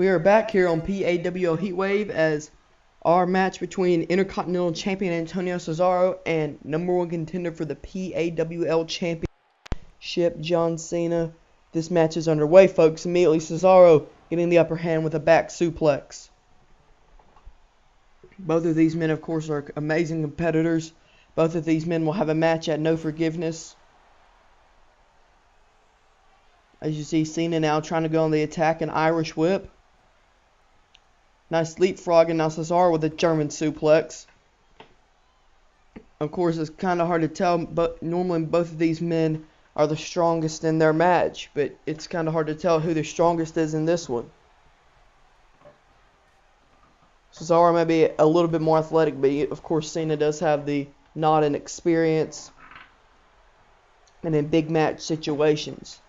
We are back here on PAWL Heatwave as our match between Intercontinental Champion Antonio Cesaro and #1 contender for the PAWL Championship, John Cena. This match is underway, folks. Immediately, Cesaro getting the upper hand with a back suplex. Both of these men, of course, are amazing competitors. Both of these men will have a match at No Forgiveness. As you see, Cena now trying to go on the attack, an Irish whip. Nice leapfrog, and now Cesaro with a German suplex. Of course, it's kind of hard to tell, but normally both of these men are the strongest in their match. But it's kind of hard to tell who the strongest is in this one. Cesaro may be a little bit more athletic, but of course Cena does have the nod and experience and in big match situations.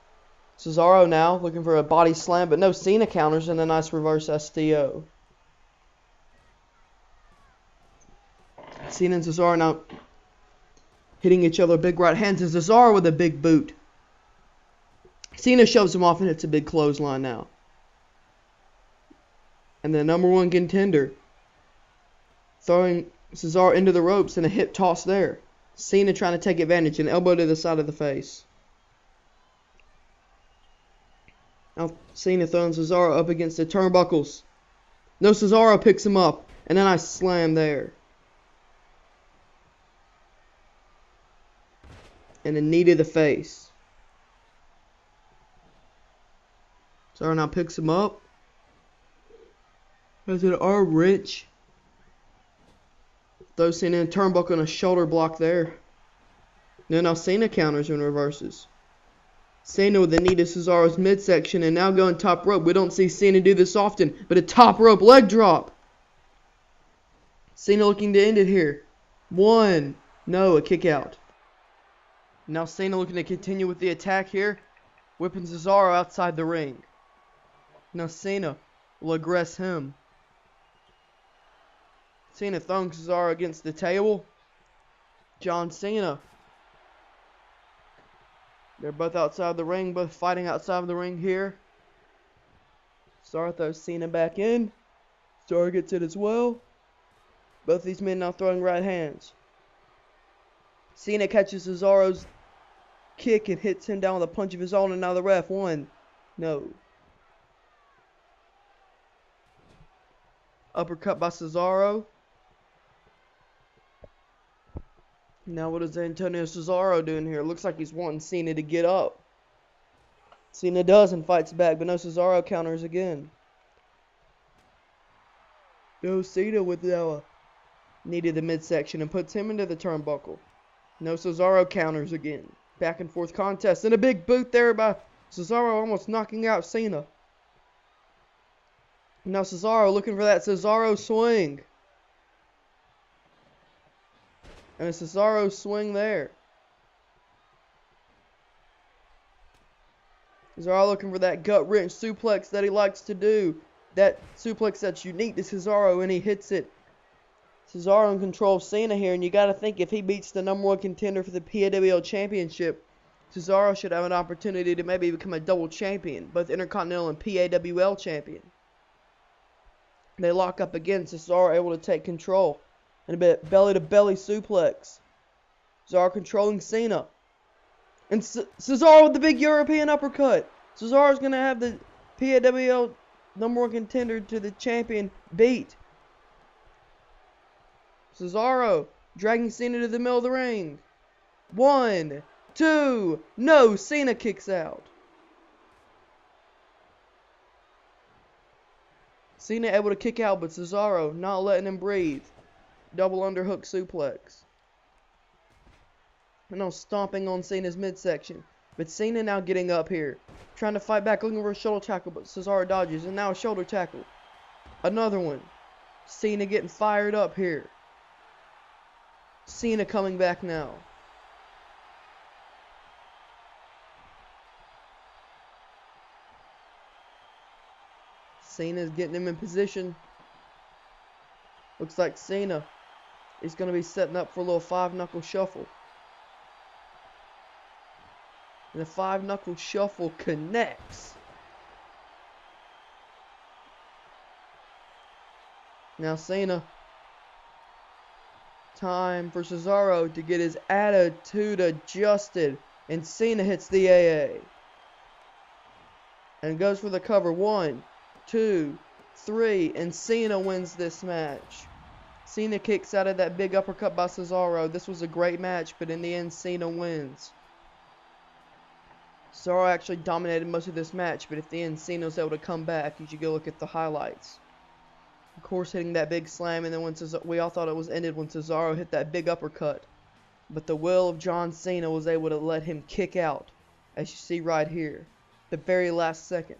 Cesaro now looking for a body slam, but no, Cena counters and a nice reverse STO. Cena and Cesaro now hitting each other, big right hands, and Cesaro with a big boot. Cena shoves him off and hits a big clothesline now. And the #1 contender throwing Cesaro into the ropes and a hip toss there. Cena trying to take advantage, an elbow to the side of the face. Now Cena throwing Cesaro up against the turnbuckles. No, Cesaro picks him up, and then I slam there. And a knee to the face. Cesaro now picks him up. There's an arm wrench. Throws Cena in a turnbuckle and a shoulder block there. Now Cena counters and reverses. Cena with the knee to Cesaro's midsection and now going top rope. We don't see Cena do this often, but a top rope leg drop. Cena looking to end it here. One. No, a kick out. Now Cena looking to continue with the attack here. Whipping Cesaro outside the ring. Now Cena will aggress him. Cena throwing Cesaro against the table. John Cena. They're both outside the ring, both fighting outside of the ring here. Cesaro throws Cena back in. Cesaro gets it as well. Both these men now throwing right hands. Cena catches Cesaro's kick and hits him down with a punch of his own, and now the ref. One. No. Uppercut by Cesaro. Now what is Antonio Cesaro doing here? Looks like he's wanting Cena to get up. Cena does and fights back, but no, Cesaro counters again. No, Cena with now a knee to the midsection and puts him into the turnbuckle. No, Cesaro counters again. Back and forth contest and a big boot there by Cesaro, almost knocking out Cena. Now Cesaro looking for that Cesaro swing. And a Cesaro swing there. Cesaro looking for that gut wrench suplex that he likes to do. That suplex that's unique to Cesaro, and he hits it. Cesaro in control of Cena here, and you got to think if he beats the #1 contender for the PAWL Championship, Cesaro should have an opportunity to maybe become a double champion, both Intercontinental and PAWL champion. They lock up again. Cesaro able to take control. And a bit belly-to-belly suplex. Cesaro controlling Cena. And Cesaro with the big European uppercut. Cesaro's going to have the PAWL #1 contender to the champion beat. Cesaro dragging Cena to the middle of the ring. 1, 2, no, Cena kicks out. Cena able to kick out, but Cesaro not letting him breathe. Double underhook suplex. And now stomping on Cena's midsection. But Cena now getting up here. Trying to fight back, looking for a shoulder tackle, but Cesaro dodges. And now a shoulder tackle. Another one. Cena getting fired up here. Cena coming back now. Cena's getting him in position. Looks like Cena is going to be setting up for a little 5-knuckle shuffle. And the 5-knuckle shuffle connects. Now Cena. Time for Cesaro to get his attitude adjusted. And Cena hits the AA. And goes for the cover. 1, 2, 3. And Cena wins this match. Cena kicks out of that big uppercut by Cesaro. This was a great match, but in the end, Cena wins. Cesaro actually dominated most of this match, but at the end, Cena was able to come back. You should go look at the highlights. Of course, hitting that big slam, and then when we all thought it was ended when Cesaro hit that big uppercut. But the will of John Cena was able to let him kick out, as you see right here, the very last second.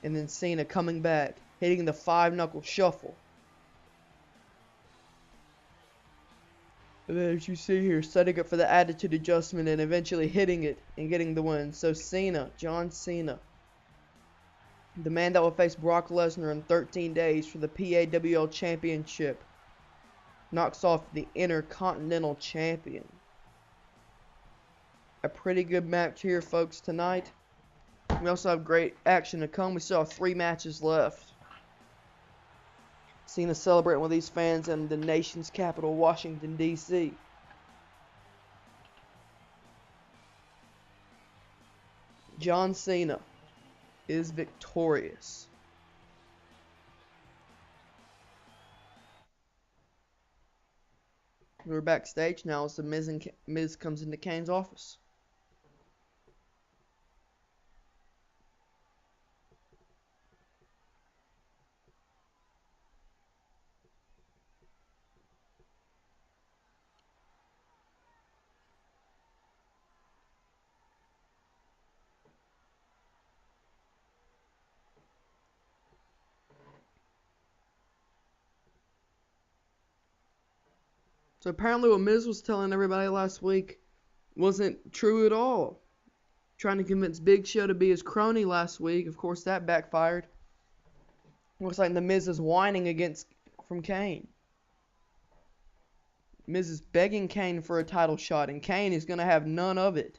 And then Cena coming back, hitting the 5-knuckle shuffle. And then as you see here, setting up for the attitude adjustment and eventually hitting it and getting the win. So Cena, John Cena, the man that will face Brock Lesnar in 13 days for the PAWL Championship, knocks off the Intercontinental Champion. A pretty good match here, folks, tonight. We also have great action to come. We still have 3 matches left. Cena celebrating with these fans in the nation's capital, Washington, D.C. John Cena is victorious. We're backstage now as the Miz comes into Kane's office. So apparently what Miz was telling everybody last week wasn't true at all. Trying to convince Big Show to be his crony last week. Of course, that backfired. Looks like the Miz is whining from Kane. Miz is begging Kane for a title shot, and Kane is going to have none of it.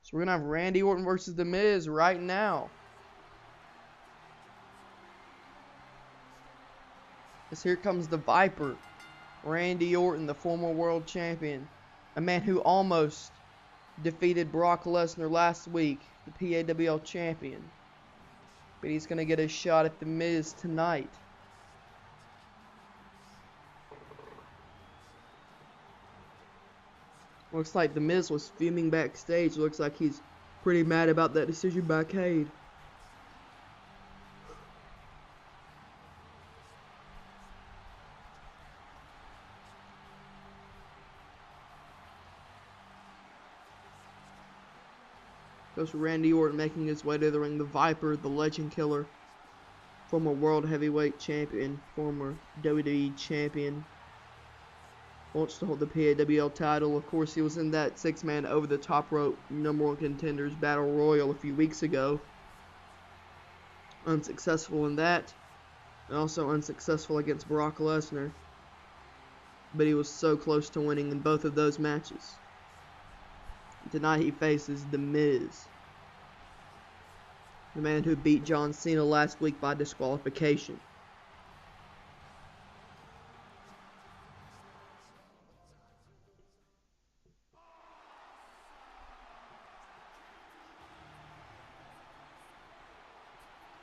So we're going to have Randy Orton versus The Miz right now. As here comes the Viper, Randy Orton, the former world champion. A man who almost defeated Brock Lesnar last week, the PAWL champion. But he's going to get a shot at The Miz tonight. Looks like The Miz was fuming backstage. Looks like he's pretty mad about that decision by Cade. Goes Randy Orton making his way to the ring. The Viper, the Legend Killer, former World Heavyweight Champion, former WWE Champion, wants to hold the PAWL title. Of course, he was in that 6-man over the top rope #1 contenders battle royal a few weeks ago. Unsuccessful in that, and also unsuccessful against Brock Lesnar. But he was so close to winning in both of those matches. Tonight he faces The Miz, the man who beat John Cena last week by disqualification.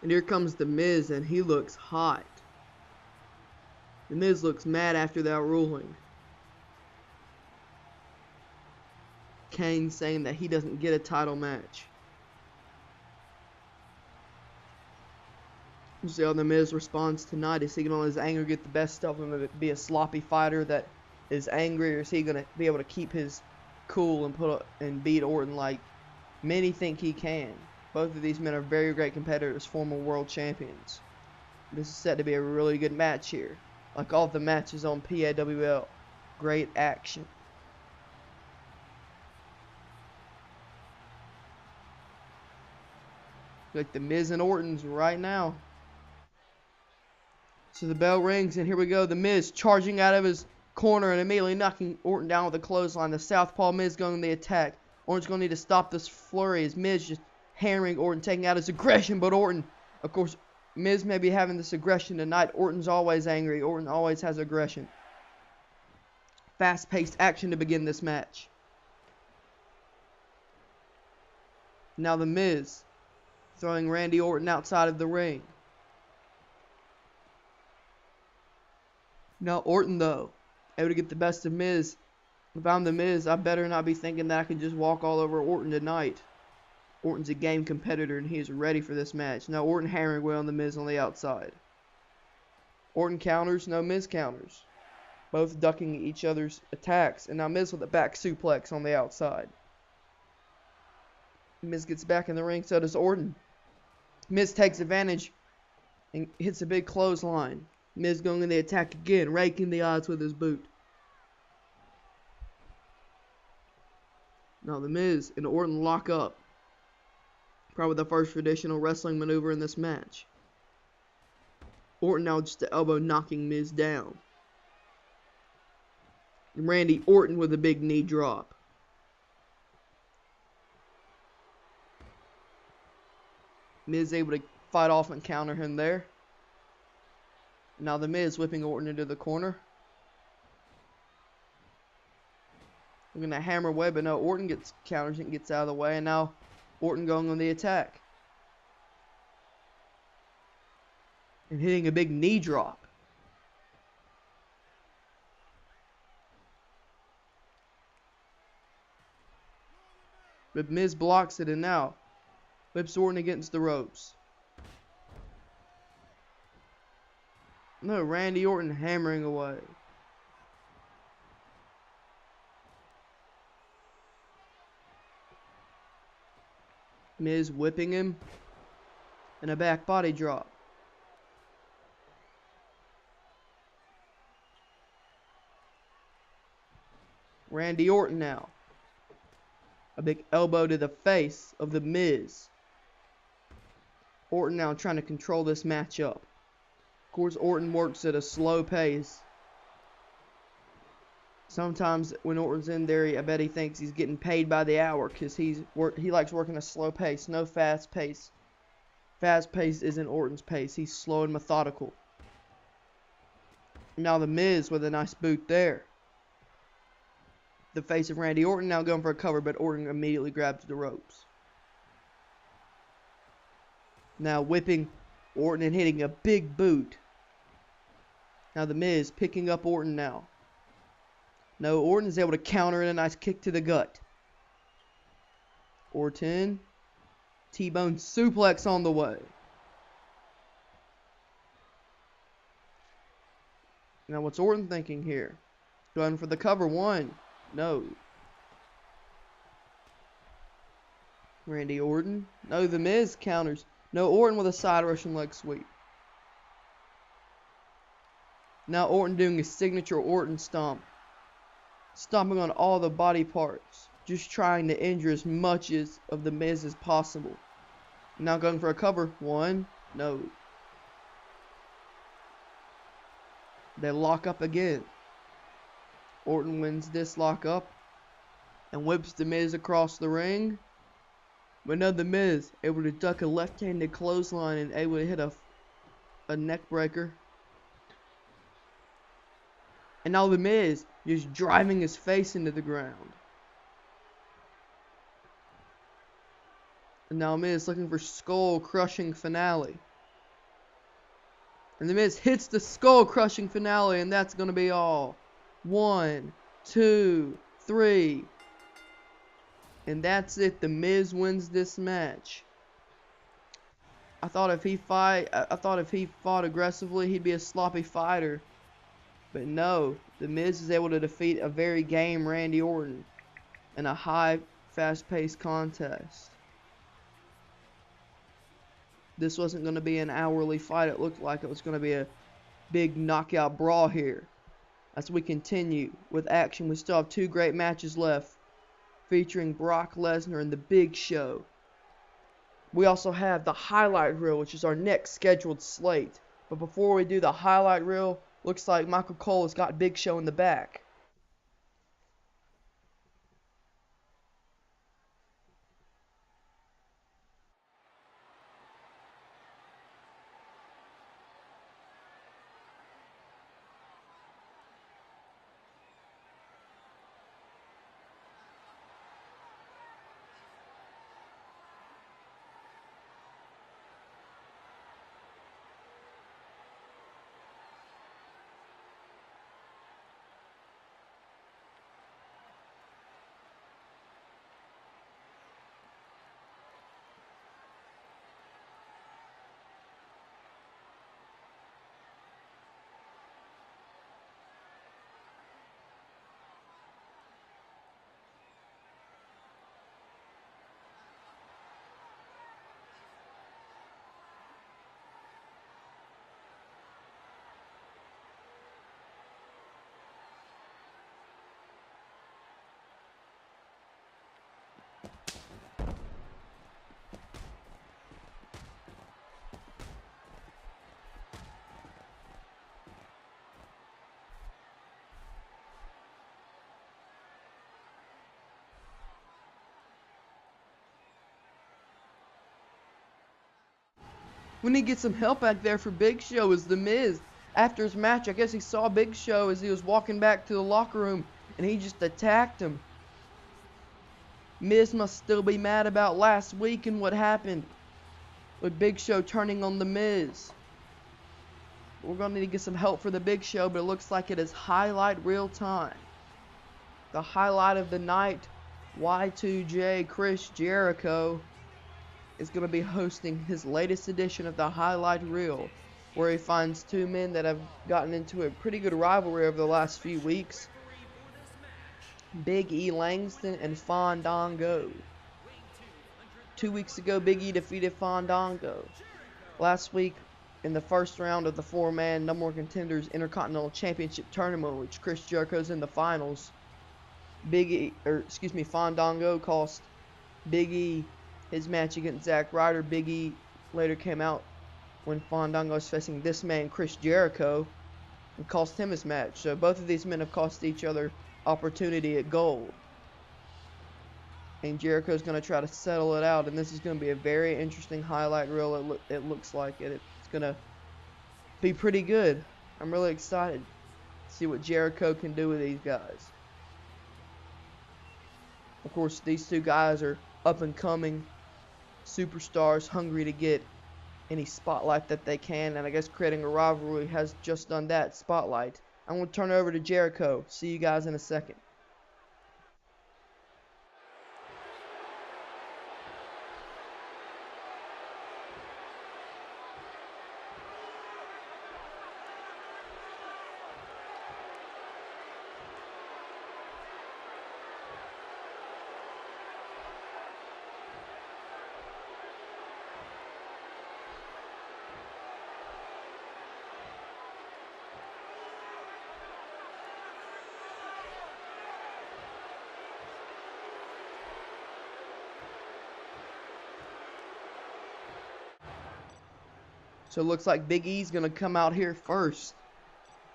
And here comes The Miz, and he looks hot. The Miz looks mad after that ruling. Kane saying that he doesn't get a title match. We'll see how The Miz responds tonight. Is he going to let his anger get the best of him and be a sloppy fighter that is angry, or is he going to be able to keep his cool and beat Orton like many think he can? Both of these men are very great competitors, former world champions. This is set to be a really good match here. Like all of the matches on PAWL. Great action. Like The Miz and Orton's right now. So the bell rings, and here we go. The Miz charging out of his corner and immediately knocking Orton down with a clothesline. The Southpaw Miz going on the attack. Orton's going to need to stop this flurry as Miz just hammering Orton, taking out his aggression, but Orton, of course, Miz may be having this aggression tonight. Orton's always angry. Orton always has aggression. Fast-paced action to begin this match. Now the Miz throwing Randy Orton outside of the ring. Now Orton, though, able to get the best of Miz. If I'm the Miz, I better not be thinking that I can just walk all over Orton tonight. Orton's a game competitor and he is ready for this match. Now Orton hammering away on the Miz on the outside. Orton counters, no Miz counters. Both ducking each other's attacks. And now Miz with a back suplex on the outside. Miz gets back in the ring, so does Orton. Miz takes advantage and hits a big clothesline. Miz going in the attack again, raking the odds with his boot. Now the Miz and Orton lock up. Probably the first traditional wrestling maneuver in this match. Orton now just the elbow knocking Miz down. And Randy Orton with a big knee drop. Miz able to fight off and counter him there. Now the Miz whipping Orton into the corner. Looking to hammer away, but no, Orton gets counters and gets out of the way. And now Orton going on the attack. And hitting a big knee drop. But Miz blocks it and now whips Orton against the ropes. No, Randy Orton hammering away. Miz whipping him. And a back body drop. Randy Orton now. A big elbow to the face of the Miz. Orton now trying to control this matchup. Of course, Orton works at a slow pace. Sometimes when Orton's in there, I bet he thinks he's getting paid by the hour because he likes working a slow pace, no fast pace. Fast pace isn't Orton's pace. He's slow and methodical. Now the Miz with a nice boot there. The face of Randy Orton now going for a cover, but Orton immediately grabs the ropes. Now whipping Orton and hitting a big boot. Now the Miz picking up Orton now. No, Orton is able to counter in a nice kick to the gut. Orton. T-bone suplex on the way. Now what's Orton thinking here? Going for the cover. One. No. Randy Orton. No, the Miz counters. No, Orton with a side Russian leg sweep. Now Orton doing his signature Orton stomp. Stomping on all the body parts. Just trying to injure as much of the Miz as possible. Now going for a cover. One. No. They lock up again. Orton wins this lock up. And whips the Miz across the ring. But no, the Miz able to duck a left-handed clothesline and able to hit a neck breaker. And now the Miz just driving his face into the ground. And now Miz looking for skull-crushing finale. And the Miz hits the skull-crushing finale, and that's going to be all. 1, 2, 3. And that's it. The Miz wins this match. I thought if he fought aggressively, he'd be a sloppy fighter. But no, the Miz is able to defeat a very game Randy Orton in a high, fast-paced contest. This wasn't going to be an hourly fight. It looked like it was going to be a big knockout brawl here. As we continue with action, we still have two great matches left, featuring Brock Lesnar and The Big Show. We also have the highlight reel, which is our next scheduled slate. But before we do the highlight reel, looks like Michael Cole has got Big Show in the back. We need to get some help back there for Big Show. Is The Miz, after his match, I guess he saw Big Show as he was walking back to the locker room, and he just attacked him. Miz must still be mad about last week and what happened with Big Show turning on The Miz. We're going to need to get some help for the Big Show, but it looks like it is highlight reel time. The highlight of the night, Y2J Chris Jericho is going to be hosting his latest edition of the highlight reel, where he finds two men that have gotten into a pretty good rivalry over the last few weeks. Big E Langston and Fandango. 2 weeks ago, Big E defeated Fandango. Last week, in the first round of the four-man number one contenders Intercontinental Championship tournament, which Chris Jericho's in the finals, Fandango cost Big E his match against Zack Ryder. Big E later came out when Fandango was facing this man, Chris Jericho, and cost him his match. So both of these men have cost each other opportunity at gold. And Jericho's going to try to settle it out, and this is going to be a very interesting highlight reel. It looks like it. It's going to be pretty good. I'm really excited to see what Jericho can do with these guys. Of course, these two guys are up-and-coming superstars, hungry to get any spotlight that they can, and I guess creating a rivalry has just done that, spotlight. I'm going to turn it over to Jericho. See you guys in a second. So it looks like Big E's going to come out here first.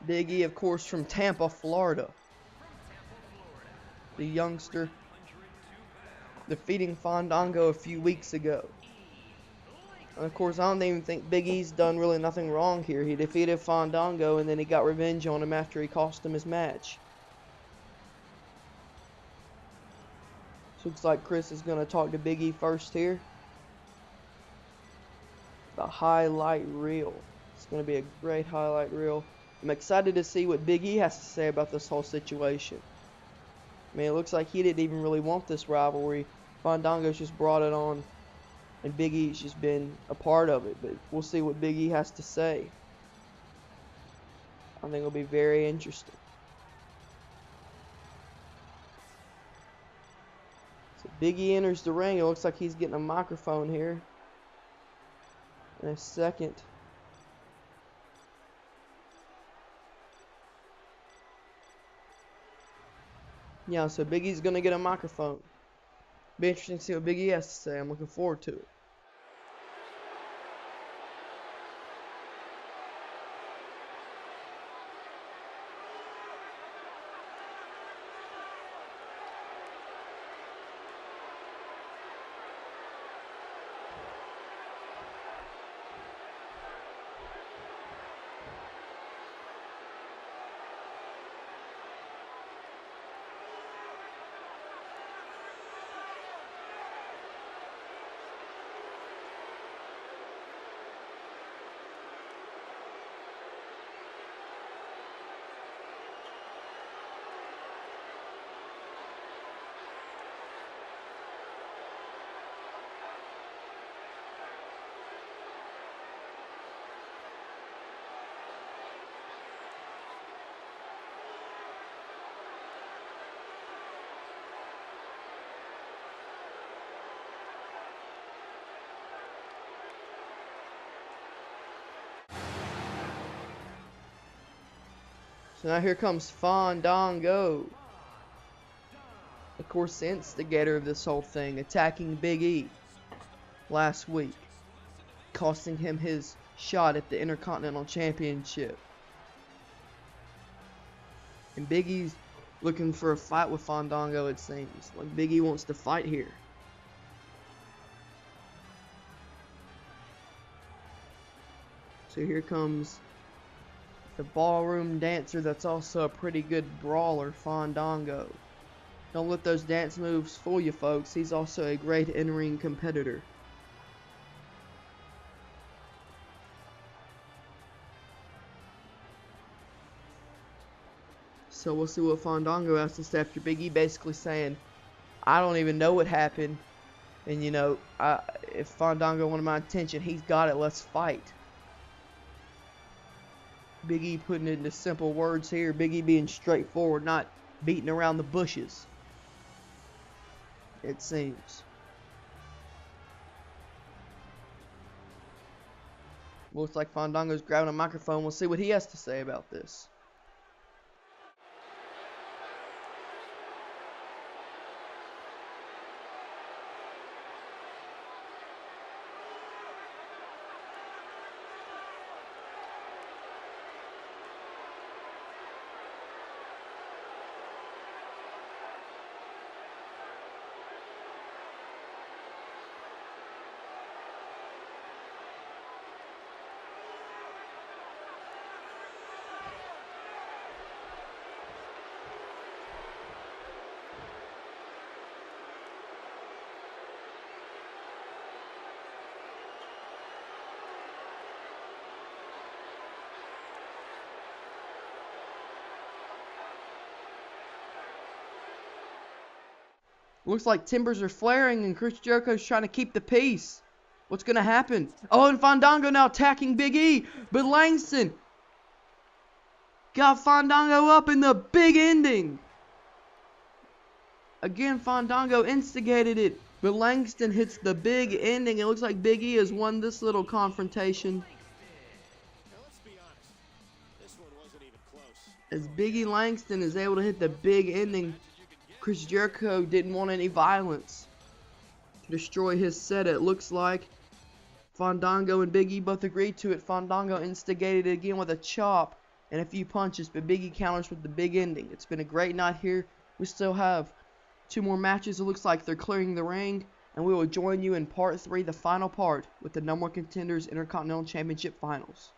Big E, of course, from Tampa, Florida. The youngster defeating Fandango a few weeks ago. And of course, I don't even think Big E's done really nothing wrong here. He defeated Fandango and then he got revenge on him after he cost him his match. So looks like Chris is going to talk to Big E first here. The highlight reel. It's going to be a great highlight reel. I'm excited to see what Big E has to say about this whole situation. I mean, it looks like he didn't even really want this rivalry. Fandango's just brought it on, and Big E's just been a part of it. But we'll see what Big E has to say. I think it'll be very interesting. So Big E enters the ring. It looks like he's getting a microphone here in a second. Yeah, so Big E's gonna get a microphone. Be interesting to see what Big E has to say. I'm looking forward to it. So now here comes Fandango. Of course, the instigator of this whole thing, attacking Big E last week, costing him his shot at the Intercontinental Championship. And Big E's looking for a fight with Fandango, it seems. Like Big E wants to fight here. So here comes the ballroom dancer that's also a pretty good brawler, Fandango. Don't let those dance moves fool you, folks. He's also a great in-ring competitor. So we'll see what Fandango has to say after Big E basically saying, I don't even know what happened. And, you know, if Fandango wanted my attention, he's got it. Let's fight. Big E putting it into simple words here. Big E being straightforward, not beating around the bushes, it seems. Looks like Fandango's grabbing a microphone. We'll see what he has to say about this. Looks like timbers are flaring and Chris Jericho's trying to keep the peace. What's going to happen? Oh, and Fandango now attacking Big E. But Langston got Fandango up in the big ending. Again, Fandango instigated it. But Langston hits the big ending. It looks like Big E has won this little confrontation. As Big E Langston is able to hit the big ending, Chris Jericho didn't want any violence to destroy his set. It looks like Fandango and Big E both agreed to it. Fandango instigated it again with a chop and a few punches, but Big E counters with the big ending. It's been a great night here. We still have 2 more matches. It looks like they're clearing the ring, and we will join you in part 3, the final part, with the #1 Contenders Intercontinental Championship Finals.